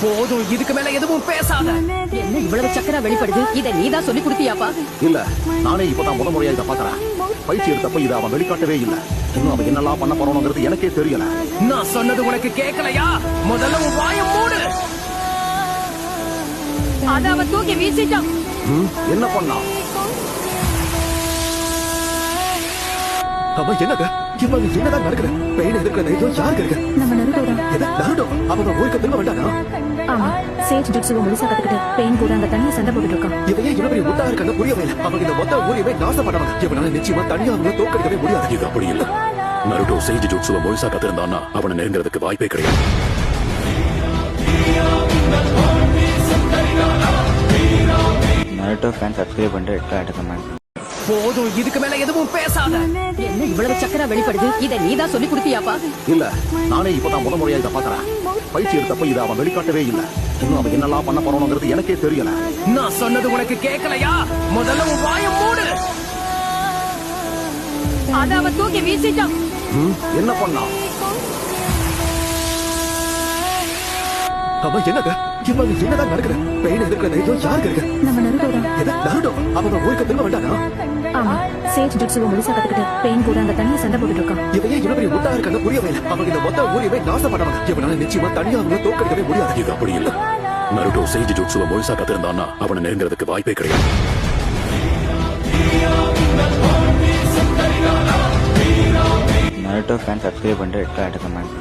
போதும், இதுக்கு மேல எதுவும் பேசாத. என்ன இவ்வளவு சக்கரா வெளிப்படுது? இதை நீதான் சொல்லி கொடுத்தியாப்பா? இல்ல, நானே இப்பதான் முத முறையா இதை பாக்குறேன். பயிற்சி எடுத்தப்ப இதை அவன் வெளிக்காட்டவே இல்ல. இன்னும் அவன் என்னெல்லாம் பண்ண போறோம்ங்கிறது எனக்கே தெரியல. நான் சொன்னது உனக்கு கேட்கலையா? முதல்ல உன் வாயை மூடு. அத அவன் தூக்கி வீசிட்டான். என்ன பண்ணா? அவன் என்னங்க இவங்க என்னதான் நடக்குது? பெயின் எதிர்க்கிற தைரியம் யாருக்கு இருக்கு? நம்ம நருடோதான். எது நருடோ? அவங்க ஊருக்கு திரும்ப வேண்டானா? ஆமா, சேஜ் ஜுட்சுவை முழுசா கத்துக்கிட்டு பெயின் கூட அங்க தனியா சண்டை போட்டுட்டு இருக்கான். இவங்க இவ்வளவு பெரிய முட்டா இருக்காங்க புரியவே இல்லை. அவங்க இந்த மொத்த ஊரையுமே நாசப்பட்டவங்க. இவனால நிச்சயமா தனியா அவங்கள தோற்கடிக்கவே முடியாது. இது அப்படி இல்ல. நருட்டோ சேஜ் ஜுட்சுவை முழுசா கத்திருந்தான்னா அவனை நெருங்கிறதுக்கு வாய்ப்பே கிடையாது. நருட்டோ ஃபேன் சப்ஸ்கிரைப் பண்ணிட்டு ரெட் கலர் கமெண்ட். போதும், இதுக்கு மேல எதுவும் பேசாத. என்ன இவ்வளவு சக்கரா வெளிப்படுது? இதை நீதான் சொல்லி கொடுத்தியாப்பா? இல்ல, நானே இப்பதான் முத முறையா இதை பாக்குறேன். பயிற்சி எடுத்தப்ப இதை அவன் வெளிக்காட்டவே இல்ல. இன்னும் அவன் என்னெல்லாம் பண்ண போறோம்ங்கிறது எனக்கே தெரியல. நான் சொன்னது உனக்கு கேட்கலையா? முதல்ல உன் வாயை மூடு. அத அவன் தூக்கி வீசிட்டான். என்ன பண்ணா? அவன் என்னங்க இவங்க என்னதான் நடக்குது? பெயின் எதிர்க்கிற தைரியம் யாருக்கு இருக்கு? நம்ம நருடோதான். எது நருடோ? அவங்க ஊருக்கு திரும்ப வேண்டானா? ஆமா, சேஜ் ஜுட்சுவை முழுசா கத்துக்கிட்டு பெயின் கூட அங்க தனியா சண்டை போட்டுட்டு இருக்கான். இவங்க இவ்வளவு பெரிய முட்டா இருக்காங்க புரியவே இல்லை. அவங்க இந்த மொத்த ஊரையுமே நாசப்பட்டவங்க. இவனால நிச்சயமா தனியா அவங்கள தோற்கடிக்கவே முடியாது. இது அப்படி இல்ல. நருட்டோ சேஜ் ஜுட்சுவை முழுசா கத்திருந்தான்னா அவனை நெருங்கிறதுக்கு வாய்ப்பே கிடையாது. நருட்டோ ஃபேன் சப்ஸ்கிரைப் பண்ணிட்டு ரெட் கலர் கமெண்ட்.